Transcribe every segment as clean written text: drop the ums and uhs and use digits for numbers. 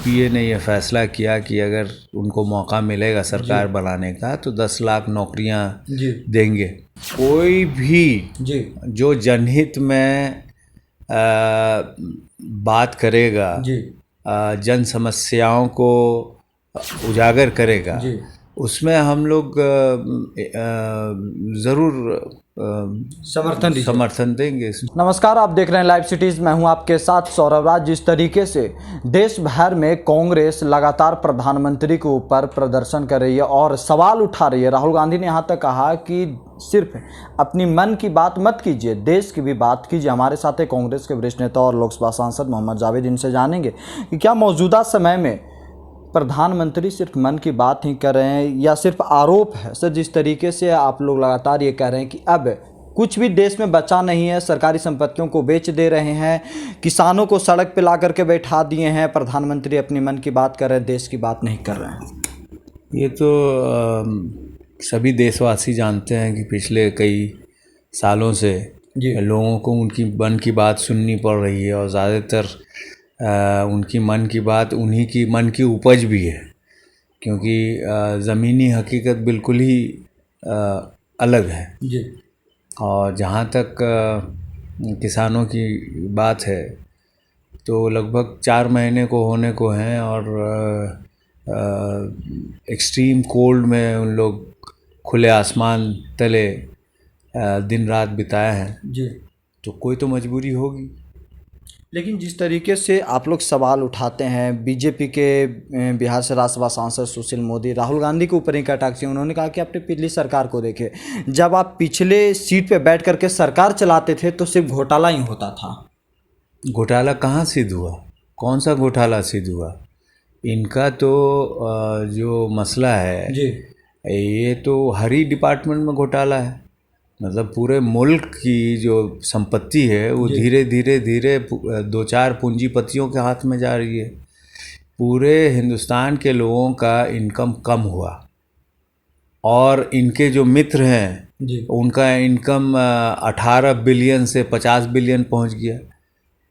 UPA ने यह फैसला किया कि अगर उनको मौका मिलेगा सरकार बनाने का तो 10 लाख नौकरियां देंगे। कोई भी जो जनहित में बात करेगा, जन समस्याओं को उजागर करेगा, उसमें हम लोग ज़रूर समर्थन देंगे। नमस्कार, आप देख रहे हैं लाइव सिटीज़। मैं हूं आपके साथ सौरभ राज। जिस तरीके से देश भर में कांग्रेस लगातार प्रधानमंत्री के ऊपर प्रदर्शन कर रही है और सवाल उठा रही है। राहुल गांधी ने यहां तक कहा कि सिर्फ अपनी मन की बात मत कीजिए, देश की भी बात कीजिए। हमारे साथ है कांग्रेस के वरिष्ठ नेता और लोकसभा सांसद मोहम्मद जावेद। इनसे जानेंगे कि क्या मौजूदा समय में प्रधानमंत्री सिर्फ मन की बात ही कर रहे हैं या सिर्फ आरोप है। सर, जिस तरीके से आप लोग लगातार ये कह रहे हैं कि अब कुछ भी देश में बचा नहीं है, सरकारी संपत्तियों को बेच दे रहे हैं, किसानों को सड़क पे ला करके बैठा दिए हैं, प्रधानमंत्री अपनी मन की बात कर रहे हैं, देश की बात नहीं कर रहे हैं। ये तो सभी देशवासी जानते हैं कि पिछले कई सालों से लोगों को उनकी मन की बात सुननी पड़ रही है और ज़्यादातर उनकी मन की बात उन्हीं की मन की उपज भी है, क्योंकि ज़मीनी हकीकत बिल्कुल ही अलग है। और जहाँ तक किसानों की बात है तो लगभग 4 महीने को होने को हैं और एक्सट्रीम कोल्ड में उन लोग खुले आसमान तले दिन रात बिताए हैं। तो कोई तो मजबूरी होगी। लेकिन जिस तरीके से आप लोग सवाल उठाते हैं, बीजेपी के बिहार से राज्यसभा सांसद सुशील मोदी राहुल गांधी के ऊपर ही कटाक्ष, उन्होंने कहा कि अपनी पिछली सरकार को देखे, जब आप पिछले सीट पे बैठ करके सरकार चलाते थे तो सिर्फ घोटाला ही होता था। घोटाला कहाँ सिद्ध हुआ? कौन सा घोटाला सिद्ध हुआ? इनका तो जो मसला है ये तो हर ही डिपार्टमेंट में घोटाला है। मतलब पूरे मुल्क की जो संपत्ति है वो धीरे धीरे 2-4 पूंजीपतियों के हाथ में जा रही है। पूरे हिंदुस्तान के लोगों का इनकम कम हुआ और इनके जो मित्र हैं उनका इनकम 18 बिलियन से 50 बिलियन पहुंच गया।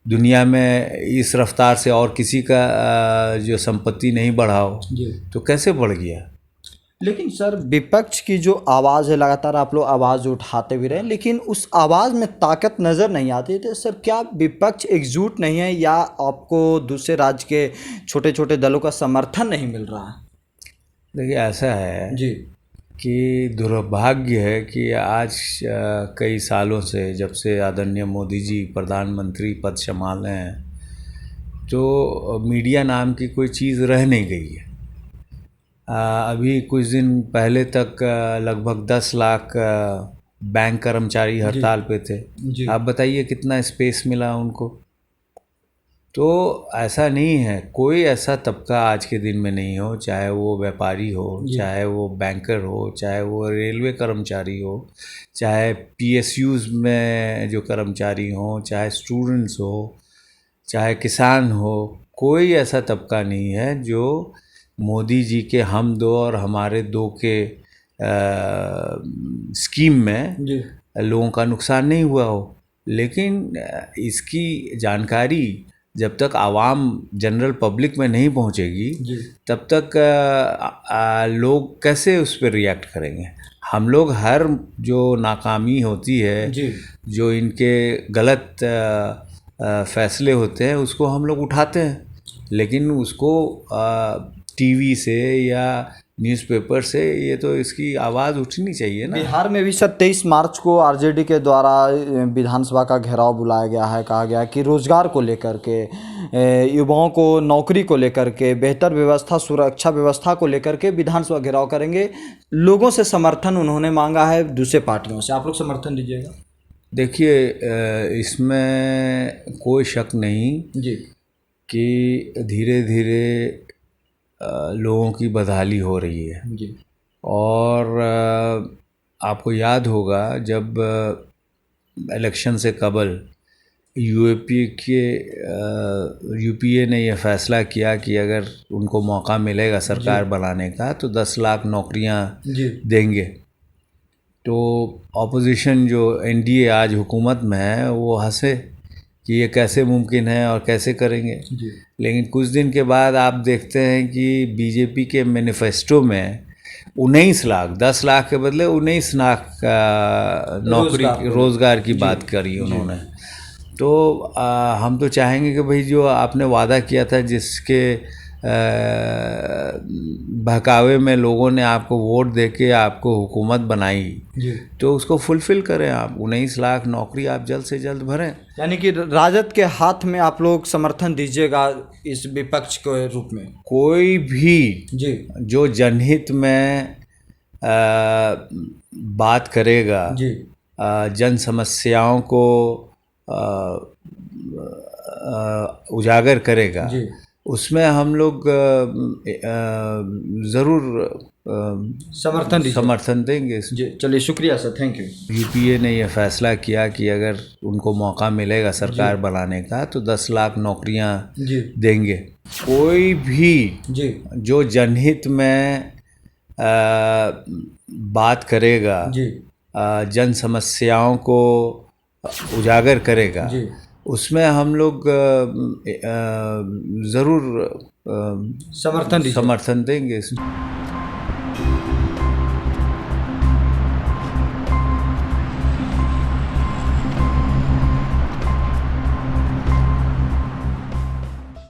दुनिया में इस रफ्तार से और किसी का जो संपत्ति नहीं बढ़ा हो तो कैसे बढ़ गया? लेकिन सर, विपक्ष की जो आवाज़ है, लगातार आप लोग आवाज़ उठाते भी रहे, लेकिन उस आवाज़ में ताकत नज़र नहीं आती। तो सर, क्या विपक्ष एकजुट नहीं है या आपको दूसरे राज्य के छोटे छोटे दलों का समर्थन नहीं मिल रहा है? देखिए, ऐसा है कि दुर्भाग्य है कि आज कई सालों से, जब से आदरणीय मोदी जी प्रधानमंत्री पद संभाले हैं, तो मीडिया नाम की कोई चीज़ रह नहीं गई है। अभी कुछ दिन पहले तक लगभग 10 लाख बैंक कर्मचारी हड़ताल पे थे। आप बताइए कितना स्पेस मिला उनको? तो ऐसा नहीं है, कोई ऐसा तबका आज के दिन में नहीं हो, चाहे वो व्यापारी हो, चाहे वो बैंकर हो, चाहे वो रेलवे कर्मचारी हो, चाहे PSUs में जो कर्मचारी हो, चाहे स्टूडेंट्स हो, चाहे किसान हो, कोई ऐसा तबका नहीं है जो मोदी जी के हम दो और हमारे दो के स्कीम में लोगों का नुकसान नहीं हुआ हो। लेकिन इसकी जानकारी जब तक आवाम जनरल पब्लिक में नहीं पहुंचेगी तब तक लोग कैसे उस पर रिएक्ट करेंगे? हम लोग हर जो नाकामी होती है, जो इनके गलत फैसले होते हैं, उसको हम लोग उठाते हैं, लेकिन उसको टीवी से या न्यूज़पेपर से ये तो इसकी आवाज़ उठनी चाहिए ना। बिहार में भी सर 23 मार्च को आरजेडी के द्वारा विधानसभा का घेराव बुलाया गया है। कहा गया कि रोजगार को लेकर के, युवाओं को नौकरी को लेकर के, बेहतर व्यवस्था, सुरक्षा व्यवस्था को लेकर के विधानसभा घेराव करेंगे। लोगों से समर्थन उन्होंने मांगा है, दूसरे पार्टियों से। आप लोग समर्थन दीजिएगा? देखिए, इसमें कोई शक नहीं कि धीरे धीरे लोगों की बदहाली हो रही है। और आपको याद होगा जब इलेक्शन से कबल यूपीए ने यह फैसला किया कि अगर उनको मौका मिलेगा सरकार बनाने का तो 10 लाख नौकरियां देंगे, तो ऑपोजिशन जो एनडीए आज हुकूमत में है वो हंसे कि ये कैसे मुमकिन है और कैसे करेंगे। लेकिन कुछ दिन के बाद आप देखते हैं कि बीजेपी के मैनिफेस्टो में 19 लाख, 10 लाख के बदले 19 लाख का नौकरी रोजगार की बात करी उन्होंने। तो हम तो चाहेंगे कि भाई जो आपने वादा किया था, जिसके बहकावे में लोगों ने आपको वोट देके आपको हुकूमत बनाई, तो उसको फुलफिल करें आप। 19 लाख नौकरी आप जल्द से जल्द भरें। यानी कि राजद के हाथ में आप लोग समर्थन दीजिएगा इस विपक्ष के रूप में? कोई भी जो जनहित में बात करेगा, जन समस्याओं को उजागर करेगा, उसमें हम लोग ज़रूर समर्थन देंगे। चलिए, शुक्रिया सर, थैंक यू। यूपीए ने यह फैसला किया कि अगर उनको मौका मिलेगा सरकार बनाने का तो 10 लाख नौकरियां देंगे। कोई भी जो जनहित में बात करेगा, जन समस्याओं को उजागर करेगा, उसमें हम लोग ज़रूर समर्थन देंगे।